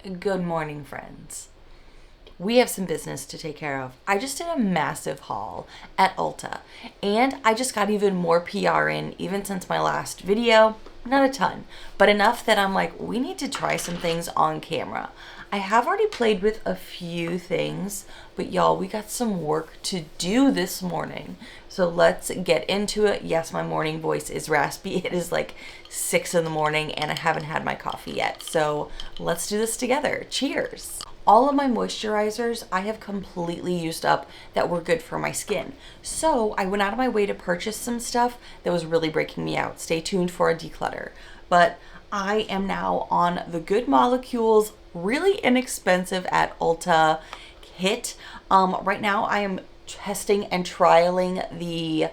Good morning, friends. We have some business to take care of. I just did a massive haul at Ulta, and I just got even more PR in even since my last video. Not a ton, but enough that I'm like, we need to try some things on camera. I have already played with a few things, but y'all, we got some work to do this morning. So let's get into it. Yes, my morning voice is raspy. It is like 6 in the morning and I haven't had my coffee yet. So let's do this together. Cheers. All of my moisturizers I have completely used up that were good for my skin. So I went out of my way to purchase some stuff that was really breaking me out. Stay tuned for a declutter. But I am now on the Good Molecules, really inexpensive at Ulta kit. Right now I am testing and trialing the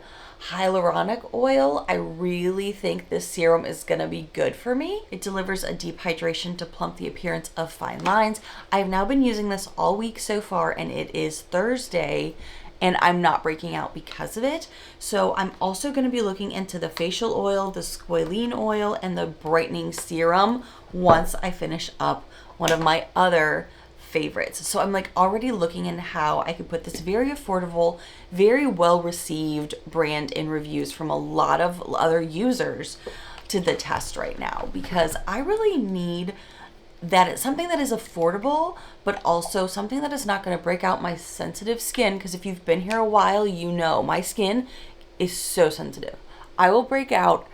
hyaluronic oil. I really think this serum is gonna be good for me. It delivers a deep hydration to plump the appearance of fine lines. I've now been using this all week so far, and it is Thursday and I'm not breaking out because of it. So I'm also going to be looking into the facial oil, the squalene oil, and the brightening serum once I finish up one of my other favorites. So I'm like already looking into how I could put this very affordable, very well received brand in reviews from a lot of other users to the test right now, because I really need that it's something that is affordable, but also something that is not going to break out my sensitive skin. Because if you've been here a while, you know my skin is so sensitive. I will break out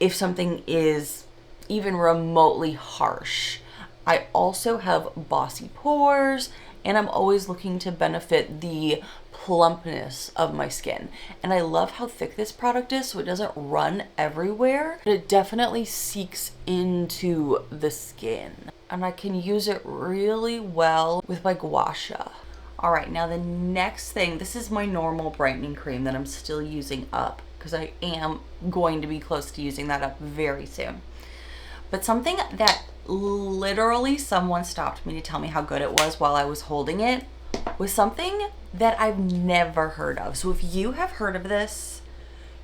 if something is even remotely harsh. I also have bossy pores, and I'm always looking to benefit the plumpness of my skin. And I love how thick this product is, so it doesn't run everywhere, but it definitely seeks into the skin. And I can use it really well with my gua sha. All right, now the next thing, this is my normal brightening cream that I'm still using up because I am going to be close to using that up very soon. But something that literally someone stopped me to tell me how good it was while I was holding it was something that I've never heard of. So if you have heard of this,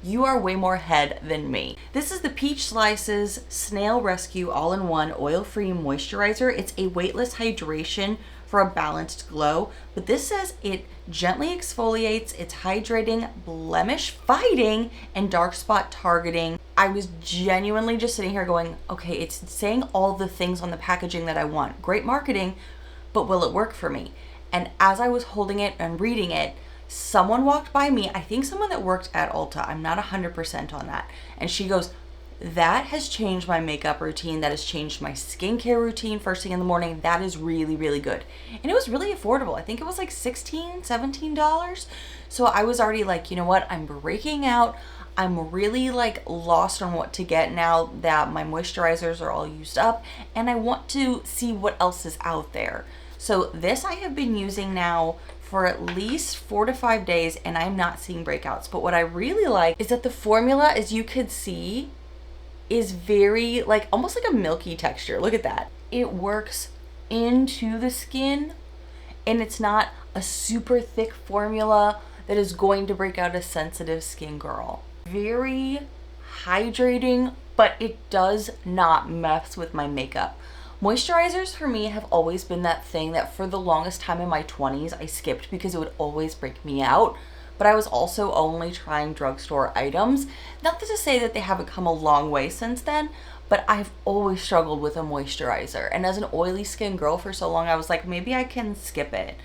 you are way more ahead than me. This is the Peach Slices Snail Rescue All-in-One Oil-Free Moisturizer. It's a weightless hydration for a balanced glow, but this says it gently exfoliates, it's hydrating, blemish fighting, and dark spot targeting. I was genuinely just sitting here going, okay, it's saying all the things on the packaging that I want. Great marketing, but will it work for me? And as I was holding it and reading it, someone walked by me, I think someone that worked at Ulta, I'm not 100% on that, and she goes, that has changed my makeup routine, that has changed my skincare routine first thing in the morning. That is really, really good. And it was really affordable. I think it was like $16, $17. So I was already like, you know what, I'm breaking out. I'm really like lost on what to get now that my moisturizers are all used up, and I want to see what else is out there. So this I have been using now for at least 4 to 5 days, and I'm not seeing breakouts. But what I really like is that the formula, as you could see, is very like almost like a milky texture. Look at that. It works into the skin, and it's not a super thick formula that is going to break out a sensitive skin girl. Very hydrating, but it does not mess with my makeup. Moisturizers for me have always been that thing that for the longest time in my 20s I skipped because it would always break me out. But I was also only trying drugstore items. Not to say that they haven't come a long way since then, but I've always struggled with a moisturizer. And as an oily skin girl for so long, I was like, maybe I can skip it.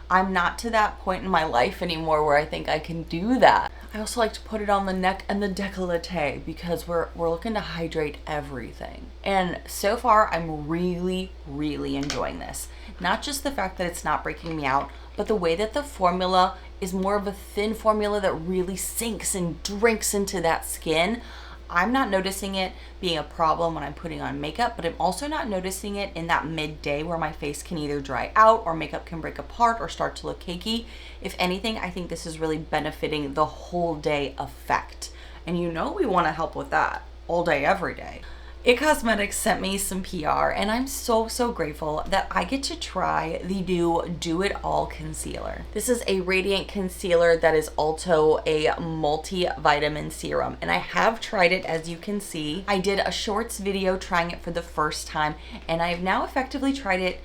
I'm not to that point in my life anymore where I think I can do that. I also like to put it on the neck and the décolleté because we're looking to hydrate everything. And so far, I'm really, really enjoying this. Not just the fact that it's not breaking me out, but the way that the formula is more of a thin formula that really sinks and drinks into that skin. I'm not noticing it being a problem when I'm putting on makeup, but I'm also not noticing it in that midday where my face can either dry out or makeup can break apart or start to look cakey. If anything, I think this is really benefiting the whole day effect. And you know we want to help with that all day, every day. It Cosmetics sent me some PR, and I'm so grateful that I get to try the new Do It All concealer. This is a radiant concealer that is also a multivitamin serum, and I have tried it. As you can see, I did a shorts video trying it for the first time, and I've now effectively tried it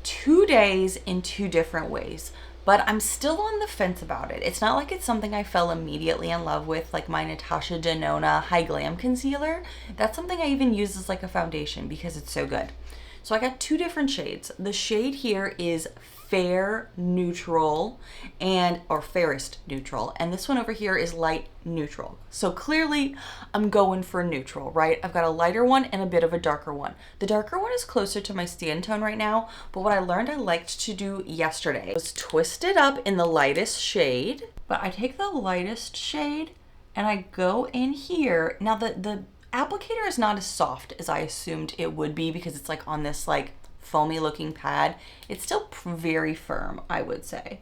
2 days in 2 different ways. But I'm still on the fence about it. It's not like it's something I fell immediately in love with, like my Natasha Denona High Glam concealer. That's something I even use as like a foundation because it's so good. So I got 2 different shades. The shade here is Fair Neutral or Fairest Neutral, and this one over here is Light Neutral. So clearly I'm going for neutral, right? I've got a lighter one and a bit of a darker one. The darker one is closer to my skin tone right now, but what I learned I liked to do yesterday was twist it up in the lightest shade. But I take the lightest shade and I go in here. Now the applicator is not as soft as I assumed it would be because it's like on this like foamy looking pad. It's still very firm, I would say.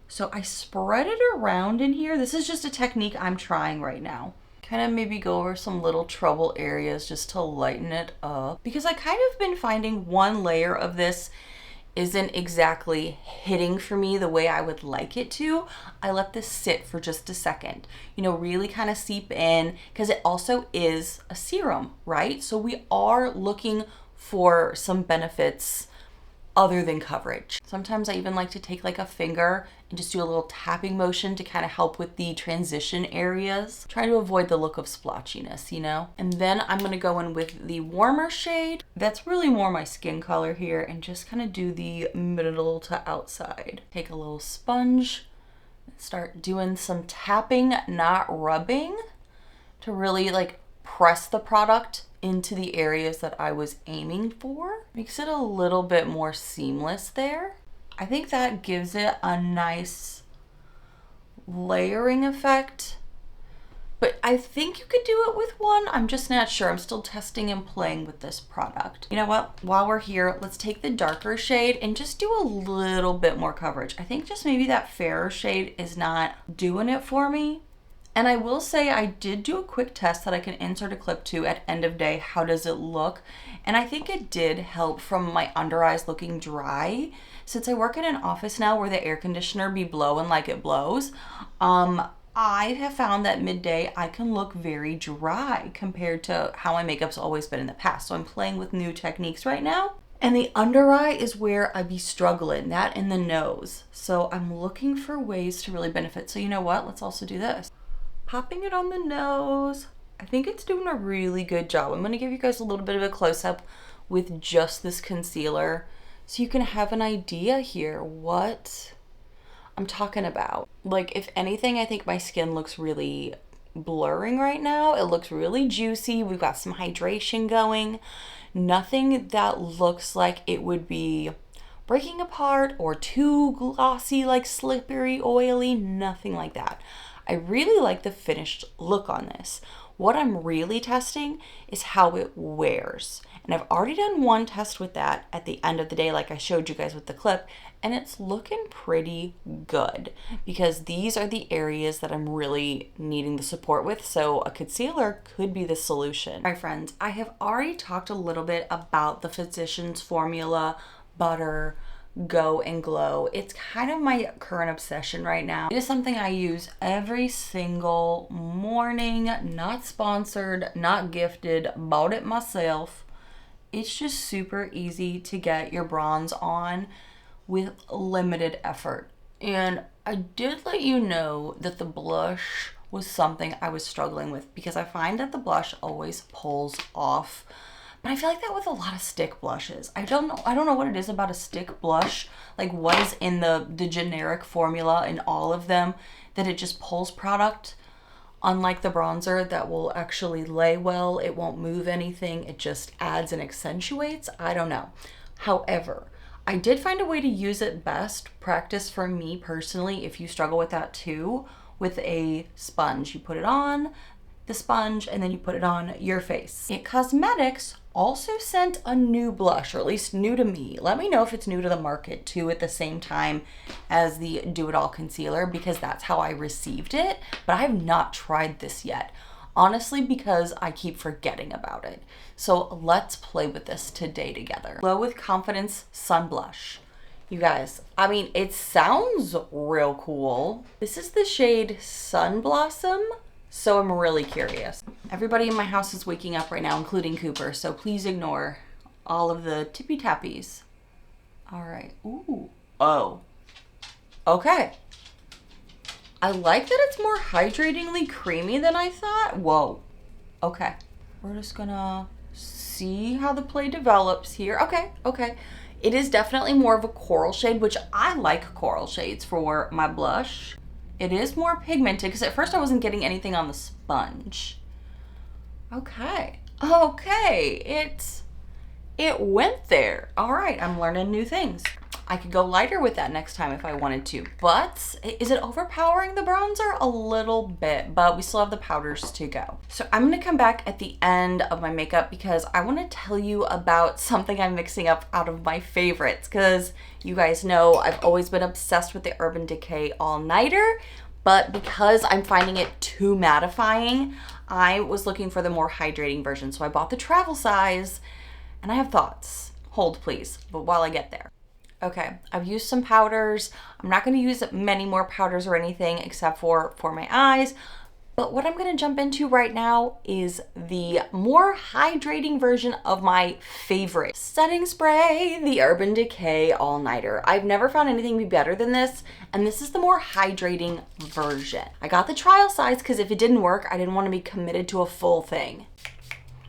So I spread it around in here. This is just a technique I'm trying right now. Kind of maybe go over some little trouble areas just to lighten it up, because I kind of been finding one layer of this isn't exactly hitting for me the way I would like it to. I let this sit for just a second, you know, really kind of seep in, because it also is a serum, right? So we are looking for some benefits other than coverage. Sometimes I even like to take like a finger and just do a little tapping motion to kind of help with the transition areas. Trying to avoid the look of splotchiness, you know? And then I'm gonna go in with the warmer shade. That's really more my skin color here, and just kind of do the middle to outside. Take a little sponge, start doing some tapping, not rubbing, to really like press the product into the areas that I was aiming for. Makes it a little bit more seamless there. I think that gives it a nice layering effect, but I think you could do it with one. I'm just not sure. I'm still testing and playing with this product. You know what? While we're here, let's take the darker shade and just do a little bit more coverage. I think just maybe that fairer shade is not doing it for me. And I will say I did do a quick test that I can insert a clip to at end of day. How does it look? And I think it did help from my under eyes looking dry. Since I work in an office now where the air conditioner be blowing like it blows, I have found that midday I can look very dry compared to how my makeup's always been in the past. So I'm playing with new techniques right now. And the under eye is where I be struggling, that and the nose. So I'm looking for ways to really benefit. So you know what? Let's also do this. Popping it on the nose. I think it's doing a really good job. I'm gonna give you guys a little bit of a close-up with just this concealer so you can have an idea here what I'm talking about. Like, if anything, I think my skin looks really blurring right now. It looks really juicy. We've got some hydration going. Nothing that looks like it would be breaking apart or too glossy, like slippery, oily, nothing like that. I really like the finished look on this. What I'm really testing is how it wears. And I've already done one test with that at the end of the day, like I showed you guys with the clip, and it's looking pretty good because these are the areas that I'm really needing the support with. So a concealer could be the solution. All right, friends, I have already talked a little bit about the Physicians Formula Butter Go and Glow. It's kind of my current obsession right now. It is something I use every single morning. Not sponsored, not gifted, bought it myself. It's just super easy to get your bronze on with limited effort. And I did let you know that the blush was something I was struggling with because I find that the blush always pulls off. But I feel like that with a lot of stick blushes. I don't know what it is about a stick blush, like what is in the generic formula in all of them, that it just pulls product. Unlike the bronzer that will actually lay well, it won't move anything, it just adds and accentuates. I don't know. However, I did find a way to use it best. Practice for me personally, if you struggle with that too, with a sponge. You put it on the sponge and then you put it on your face. It Cosmetics also sent a new blush, or at least new to me. Let me know if it's new to the market too at the same time as the Do It All concealer, because that's how I received it, but I have not tried this yet. honestly because I keep forgetting about it. So let's play with this today together. Glow with Confidence Sun Blush. You guys, I mean, it sounds real cool. This is the shade Sun Blossom, so I'm really curious. Everybody in my house is waking up right now, including Cooper, so please ignore all of the tippy tappies. All right, ooh, oh, okay. I like that it's more hydratingly creamy than I thought. Whoa, okay. We're just gonna see how the play develops here. Okay, okay. It is definitely more of a coral shade, which I like coral shades for my blush. It is more pigmented because at first I wasn't getting anything on the sponge. Okay, okay, it went there. All right, I'm learning new things. I could go lighter with that next time if I wanted to, but is it overpowering the bronzer? A little bit, but we still have the powders to go. So I'm gonna come back at the end of my makeup because I wanna tell you about something I'm mixing up out of my favorites, because you guys know I've always been obsessed with the Urban Decay All Nighter, but because I'm finding it too mattifying, I was looking for the more hydrating version. So I bought the travel size, and I have thoughts. Hold please, but while I get there. Okay, I've used some powders. I'm not gonna use many more powders or anything except for my eyes. But what I'm gonna jump into right now is the more hydrating version of my favorite setting spray, the Urban Decay All Nighter. I've never found anything be better than this, and this is the more hydrating version. I got the trial size because if it didn't work, I didn't wanna be committed to a full thing.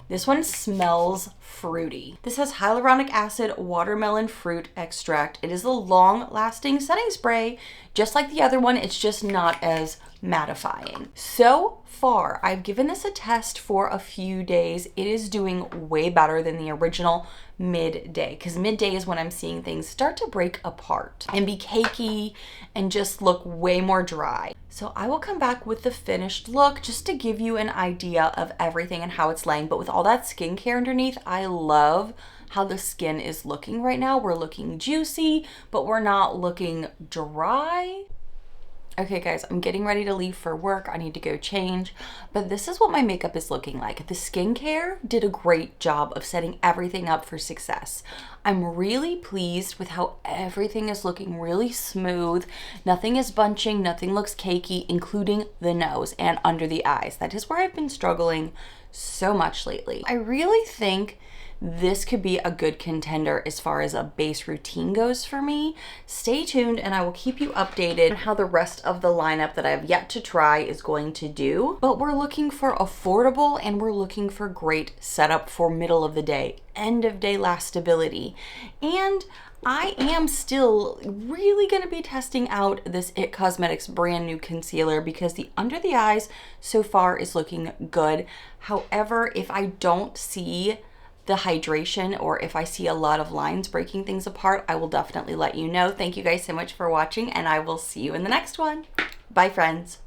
This one smells fruity. This has hyaluronic acid, watermelon fruit extract. It is a long-lasting setting spray. Just like the other one, it's just not as mattifying. So far, I've given this a test for a few days. It is doing way better than the original midday, because midday is when I'm seeing things start to break apart and be cakey and just look way more dry. So I will come back with the finished look just to give you an idea of everything and how it's laying. But with all that skincare underneath, I love how the skin is looking right now. We're looking juicy, but we're not looking dry. Okay guys, I'm getting ready to leave for work. I need to go change, but this is what my makeup is looking like. The skincare did a great job of setting everything up for success. I'm really pleased with how everything is looking really smooth. Nothing is bunching, nothing looks cakey, including the nose and under the eyes. That is where I've been struggling so much lately. I really think this could be a good contender as far as a base routine goes for me. Stay tuned and I will keep you updated on how the rest of the lineup that I have yet to try is going to do. But we're looking for affordable and we're looking for great setup for middle of the day, end of day lastability. And I am still really going to be testing out this IT Cosmetics brand new concealer because the under the eyes so far is looking good. However, if I don't see the hydration or if I see a lot of lines breaking things apart, I will definitely let you know. Thank you guys so much for watching and I will see you in the next one. Bye friends.